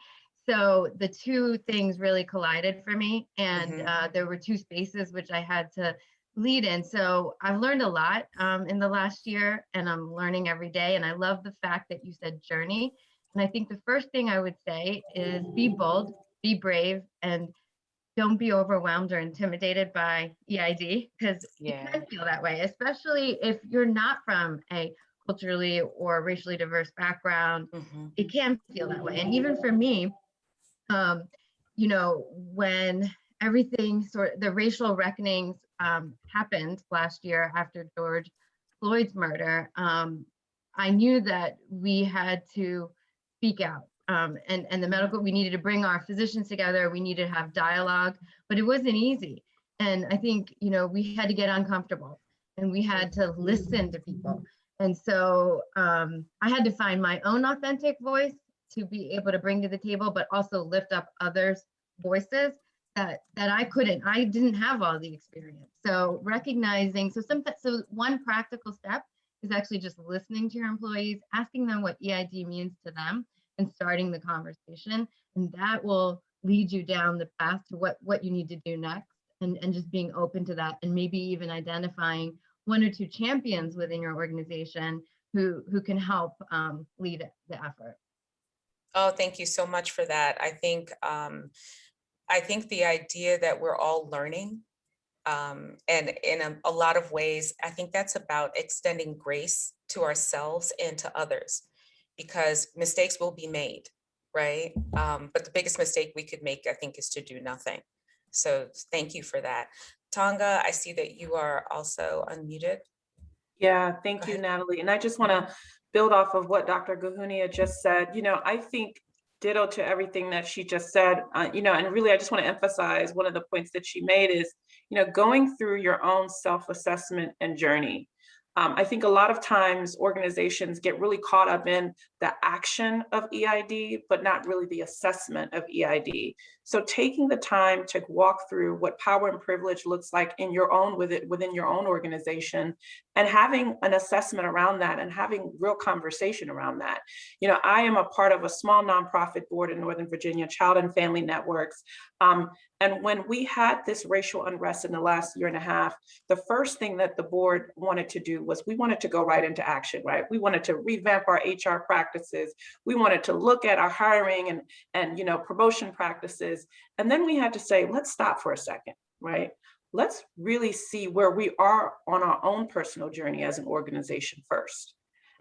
So the two things really collided for me, and there were two spaces which I had to lead in. So I've learned a lot in the last year, and I'm learning every day. And I love the fact that you said journey. And I think the first thing I would say is be bold, be brave, and don't be overwhelmed or intimidated by EID, because you can feel that way, especially if you're not from a culturally or racially diverse background, Mhm. it can feel that way. And even for me, when everything the racial reckonings happened last year after George Floyd's murder, I knew that we had to speak out. And the medical, we needed to bring our physicians together. We needed to have dialogue, but it wasn't easy. And I think, we had to get uncomfortable and we had to listen to people. And so I had to find my own authentic voice to be able to bring to the table, but also lift up others' voices that I didn't have all the experience. So recognizing, so one practical step is actually just listening to your employees, asking them what EID means to them and starting the conversation. And that will lead you down the path to what you need to do next, and just being open to that, and maybe even identifying one or two champions within your organization who can help lead the effort. Oh, thank you so much for that. I think the idea that we're all learning, and in a lot of ways, I think that's about extending grace to ourselves and to others, because mistakes will be made, right? But the biggest mistake we could make, I think, is to do nothing. So thank you for that. Tonga, I see that you are also unmuted. Yeah, Go thank you, ahead. Natalie. And I just want to build off of what Dr. Gahunia just said. I think ditto to everything that she just said, and really, I just want to emphasize one of the points that she made is, going through your own self-assessment and journey. I think a lot of times organizations get really caught up in the action of EID, but not really the assessment of EID. So taking the time to walk through what power and privilege looks like in your own within your own organization, and having an assessment around that and having real conversation around that. I am a part of a small nonprofit board in Northern Virginia, Child and Family Networks. And when we had this racial unrest in the last year and a half, the first thing that the board wanted to do was we wanted to go right into action, right? We wanted to revamp our HR practices. We wanted to look at our hiring and promotion practices. And then we had to say, let's stop for a second, right? Let's really see where we are on our own personal journey as an organization first.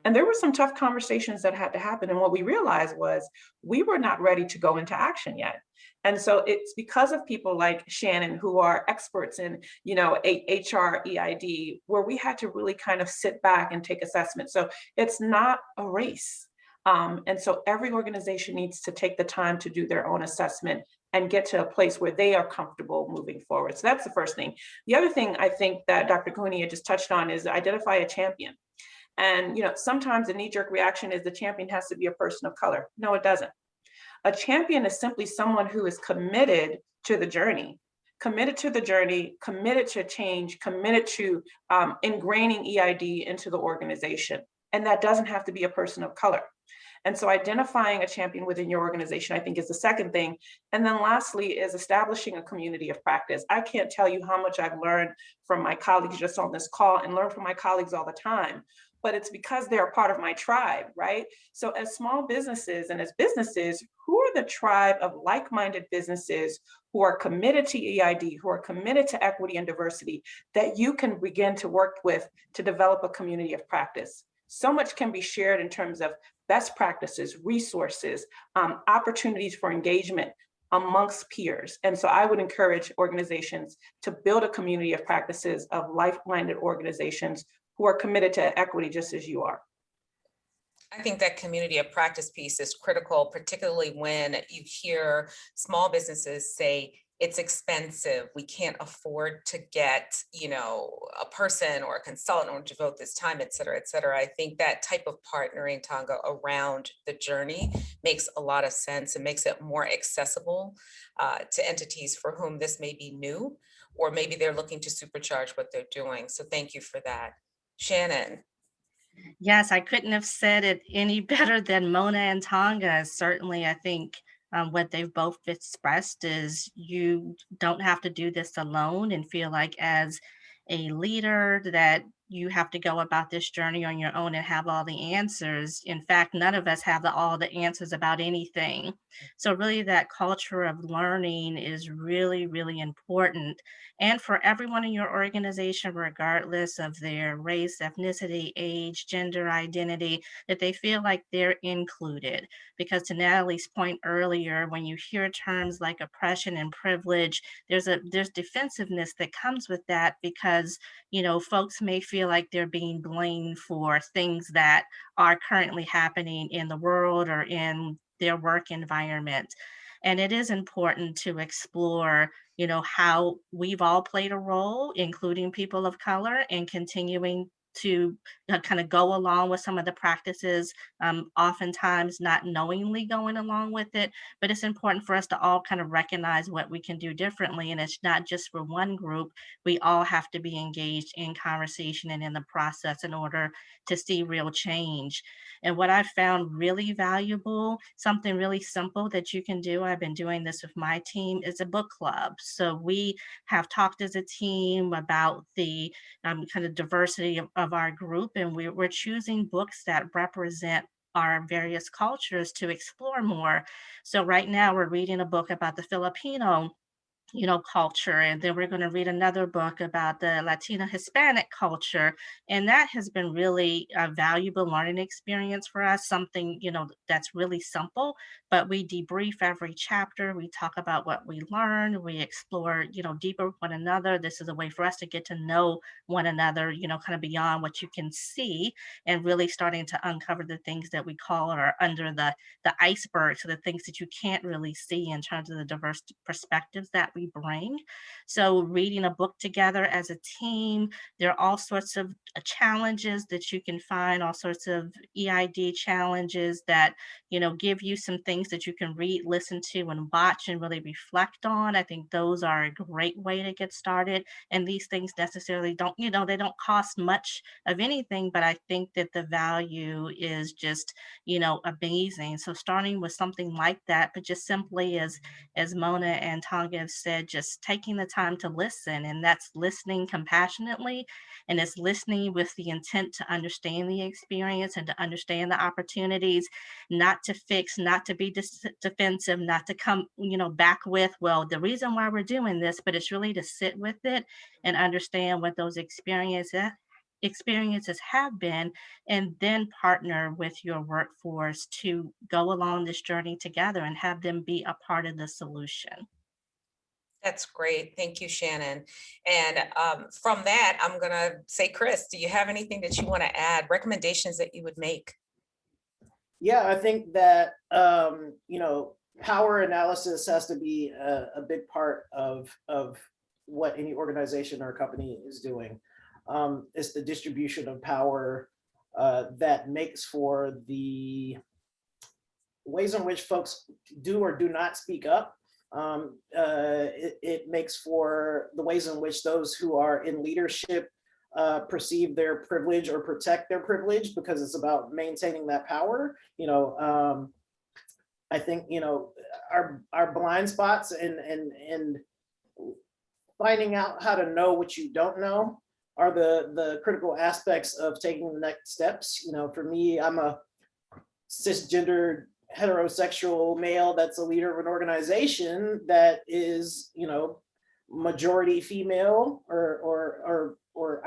And there were some tough conversations that had to happen. And what we realized was we were not ready to go into action yet. And so it's because of people like Shannon, who are experts in, HR, EID, where we had to really kind of sit back and take assessment. So it's not a race. And so every organization needs to take the time to do their own assessment and get to a place where they are comfortable moving forward. So that's the first thing. The other thing I think that Dr. Gahunia just touched on is identify a champion. And sometimes the knee-jerk reaction is the champion has to be a person of color. No, it doesn't. A champion is simply someone who is committed to the journey, committed to change, committed to ingraining EID into the organization. And that doesn't have to be a person of color. And so identifying a champion within your organization, I think, is the second thing. And then lastly is establishing a community of practice. I can't tell you how much I've learned from my colleagues just on this call, and learn from my colleagues all the time. But it's because they're a part of my tribe, right? So as small businesses and as businesses, who are the tribe of like-minded businesses who are committed to EID, who are committed to equity and diversity, that you can begin to work with to develop a community of practice? So much can be shared in terms of best practices, resources, opportunities for engagement amongst peers. And so I would encourage organizations to build a community of practices of like-minded organizations who are committed to equity just as you are. I think that community of practice piece is critical, particularly when you hear small businesses say, it's expensive, we can't afford to get, a person or a consultant or devote this time, et cetera, et cetera. I think that type of partnering, Tonga, around the journey makes a lot of sense and makes it more accessible to entities for whom this may be new, or maybe they're looking to supercharge what they're doing. So thank you for that. Shannon. Yes, I couldn't have said it any better than Mona and Tonga. Certainly, I think what they've both expressed is you don't have to do this alone, and feel like as a leader that you have to go about this journey on your own and have all the answers. In fact, none of us have all the answers about anything. So really that culture of learning is really, really important. And for everyone in your organization, regardless of their race, ethnicity, age, gender, identity, that they feel like they're included. Because to Natalie's point earlier, when you hear terms like oppression and privilege, there's defensiveness that comes with that, because folks may feel like they're being blamed for things that are currently happening in the world or in their work environment. And it is important to explore, how we've all played a role, including people of color, and continuing to kind of go along with some of the practices, oftentimes not knowingly going along with it. But it's important for us to all kind of recognize what we can do differently. And it's not just for one group. We all have to be engaged in conversation and in the process in order to see real change. And what I found really valuable, something really simple that you can do, I've been doing this with my team, is a book club. So we have talked as a team about the kind of diversity of our group, and we're choosing books that represent our various cultures to explore more. So right now we're reading a book about the Filipino culture. And then we're going to read another book about the Latino Hispanic culture. And that has been really a valuable learning experience for us, something, that's really simple, but we debrief every chapter. We talk about what we learned. We explore, deeper with one another. This is a way for us to get to know one another, kind of beyond what you can see, and really starting to uncover the things that we call are under the iceberg. So the things that you can't really see in terms of the diverse perspectives that we bring. So reading a book together as a team, there are all sorts of challenges that you can find, all sorts of EID challenges that, give you some things that you can read, listen to, and watch and really reflect on. I think those are a great way to get started. And these things necessarily don't, they don't cost much of anything, but I think that the value is just, amazing. So starting with something like that, but just simply as Mona and Tonga have said, just taking the time to listen, and that's listening compassionately, and it's listening with the intent to understand the experience and to understand the opportunities, not to fix, not to be defensive, not to come, back with, well, the reason why we're doing this, but it's really to sit with it and understand what those experiences have been, and then partner with your workforce to go along this journey together and have them be a part of the solution. That's great. Thank you, Shannon. And from that, I'm going to say, Chris, do you have anything that you want to add, recommendations that you would make? Yeah, I think that, power analysis has to be a big part of what any organization or company is doing. It's the distribution of power that makes for the ways in which folks do or do not speak up. It makes for the ways in which those who are in leadership perceive their privilege or protect their privilege, because it's about maintaining that power. I think, our blind spots and finding out how to know what you don't know are the critical aspects of taking the next steps. For me, I'm a cisgendered heterosexual male that's a leader of an organization that is, majority female or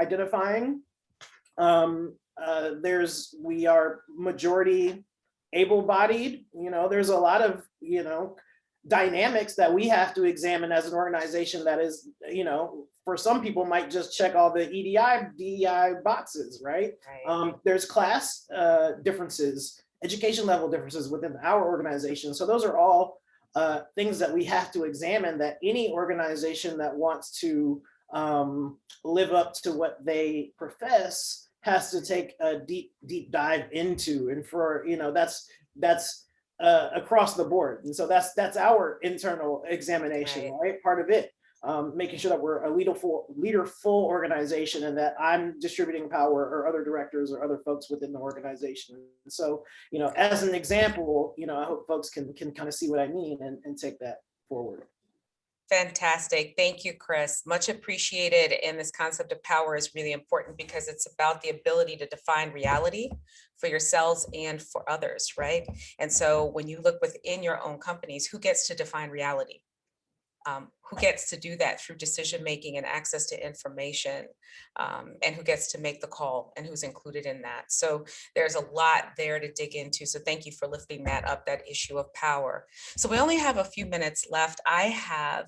identifying. We are majority able-bodied. There's a lot of, dynamics that we have to examine as an organization that is, for some people might just check all the DEI boxes, right? There's class differences, education level differences within our organization. So those are all things that we have to examine, that any organization that wants to live up to what they profess has to take a deep dive into. And for, that's across the board. And so that's our internal examination, right? Part of it. Making sure that we're a leaderful organization, and that I'm distributing power, or other directors or other folks within the organization. And so, as an example, I hope folks can kind of see what I mean and take that forward. Fantastic. Thank you, Chris. Much appreciated. And this concept of power is really important because it's about the ability to define reality for yourselves and for others, right? And so when you look within your own companies, who gets to define reality? Who gets to do that through decision-making and access to information, and who gets to make the call and who's included in that. So there's a lot there to dig into. So thank you for lifting that up, that issue of power. So we only have a few minutes left. I have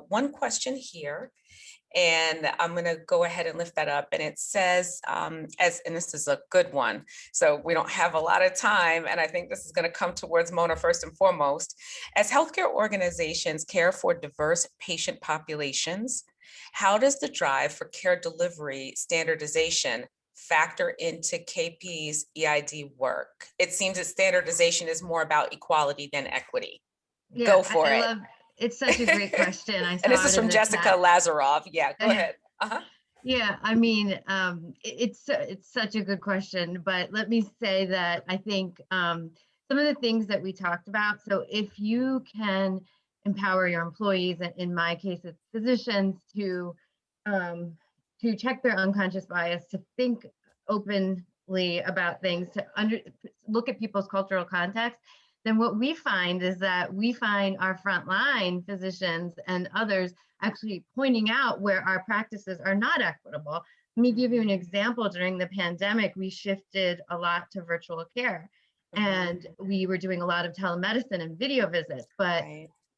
one question here. And I'm going to go ahead and lift that up. And it says, and this is a good one, so we don't have a lot of time. And I think this is going to come towards Mona first and foremost. As healthcare organizations care for diverse patient populations, how does the drive for care delivery standardization factor into KP's EID work? It seems that standardization is more about equality than equity. Yeah, Go for I it. love, it's such a great question. I saw And this it is in from the Jessica chat. Lazarov. Yeah, go ahead. Yeah, I mean, it's such a good question, but let me say that I think some of the things that we talked about. So if you can empower your employees, and in my case, it's physicians, to check their unconscious bias, to think openly about things, to look at people's cultural context, then what we find is that we find our frontline physicians and others actually pointing out where our practices are not equitable. Let me give you an example. During the pandemic, we shifted a lot to virtual care, and we were doing a lot of telemedicine and video visits, but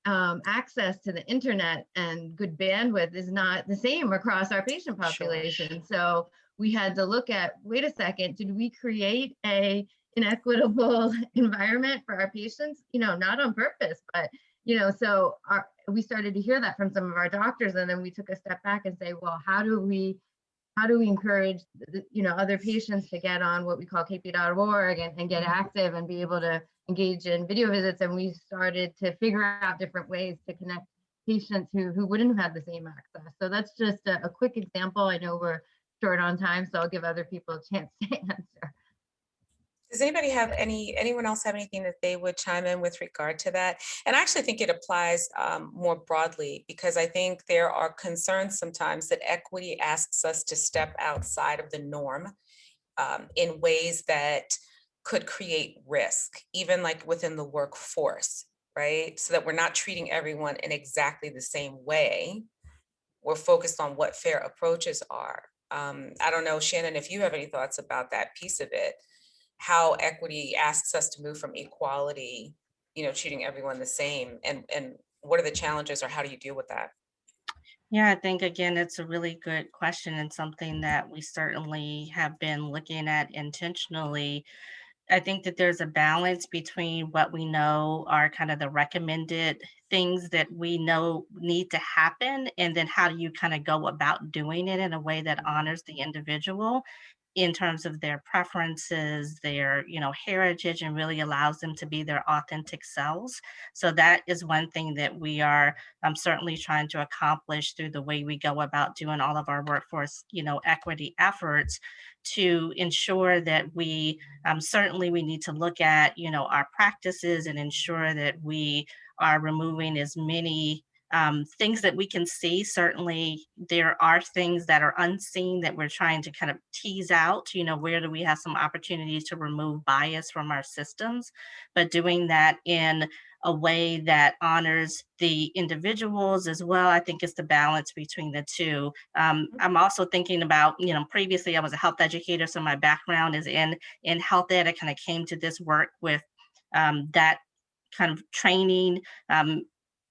access to the internet and good bandwidth is not the same across our patient population. Sure. So we had to look at, wait a second, did we create an inequitable environment for our patients? Not on purpose, but so we started to hear that from some of our doctors, and then we took a step back and say, well, how do we encourage other patients to get on what we call kp.org and get active and be able to engage in video visits? And we started to figure out different ways to connect patients who wouldn't have had the same access. So that's just a quick example. I know we're short on time, so I'll give other people a chance to answer. Does anybody have anyone else have anything that they would chime in with regard to that? And I actually think it applies more broadly, because I think there are concerns sometimes that equity asks us to step outside of the norm in ways that could create risk, even like within the workforce, right? So that we're not treating everyone in exactly the same way. We're focused on what fair approaches are. I don't know, Shannon, if you have any thoughts about that piece of it, how equity asks us to move from equality, treating everyone the same, and what are the challenges, or how do you deal with that? Yeah, I think, again, it's a really good question, and something that we certainly have been looking at intentionally. I think that there's a balance between what we know are kind of the recommended things that we know need to happen, and then how do you kind of go about doing it in a way that honors the individual in terms of their preferences, their heritage, and really allows them to be their authentic selves. So that is one thing that we are certainly trying to accomplish through the way we go about doing all of our workforce equity efforts, to ensure that we certainly we need to look at our practices and ensure that we are removing as many things that we can see. Certainly there are things that are unseen that we're trying to kind of tease out, where do we have some opportunities to remove bias from our systems, but doing that in a way that honors the individuals as well. I think it's the balance between the two. I'm also thinking about, previously I was a health educator, so my background is in health ed. I kind of came to this work with that kind of training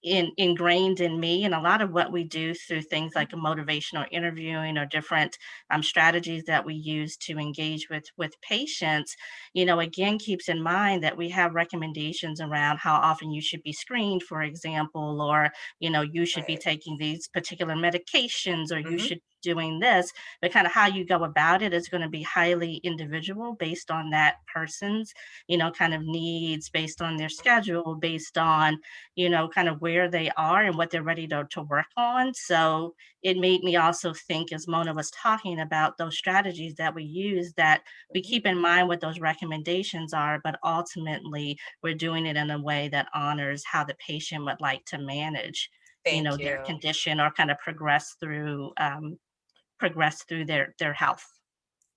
ingrained in me, and a lot of what we do through things like a motivational interviewing or different strategies that we use to engage with patients, again, keeps in mind that we have recommendations around how often you should be screened, for example, or you should be taking these particular medications, or you should be doing this, but kind of how you go about it is going to be highly individual based on that person's kind of needs, based on their schedule, based on kind of where they are and what they're ready to work on. So it made me also think, as Mona was talking about, those strategies that we use, that we keep in mind what those recommendations are, but ultimately we're doing it in a way that honors how the patient would like to manage Thank you. their condition or kind of progress through their health.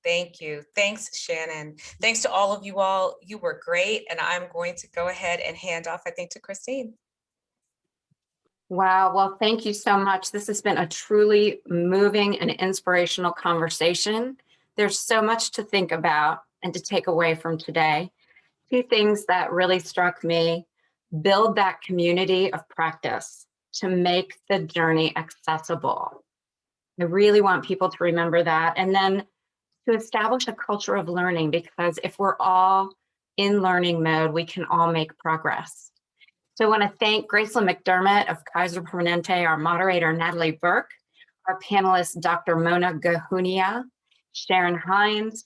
Thank you. Thanks, Shannon. Thanks to all of you all. You were great. And I'm going to go ahead and hand off, I think, to Christine. Wow. Well, thank you so much. This has been a truly moving and inspirational conversation. There's so much to think about and to take away from today. Two things that really struck me: build that community of practice to make the journey accessible. I really want people to remember that. And then to establish a culture of learning, because if we're all in learning mode, we can all make progress. So I want to thank Gracelyn McDermott of Kaiser Permanente, our moderator, Natalie Burke, our panelists, Dr. Mona Gahunia, Sharon Hines,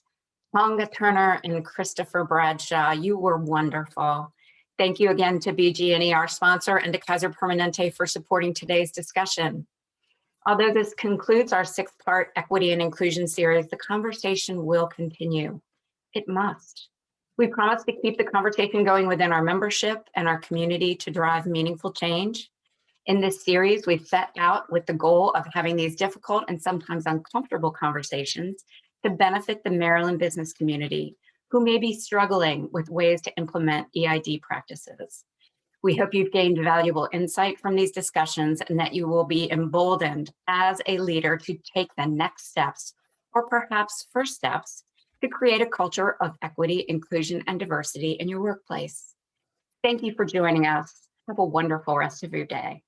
Tonga Turner, and Christopher Bradshaw. You were wonderful. Thank you again to BG&E, our sponsor, and to Kaiser Permanente for supporting today's discussion. Although this concludes our 6-part equity and inclusion series, the conversation will continue. It must. We promise to keep the conversation going within our membership and our community to drive meaningful change. In this series, we've set out with the goal of having these difficult and sometimes uncomfortable conversations to benefit the Maryland business community who may be struggling with ways to implement EID practices. We hope you've gained valuable insight from these discussions and that you will be emboldened as a leader to take the next steps, or perhaps first steps, to create a culture of equity, inclusion, and diversity in your workplace. Thank you for joining us. Have a wonderful rest of your day.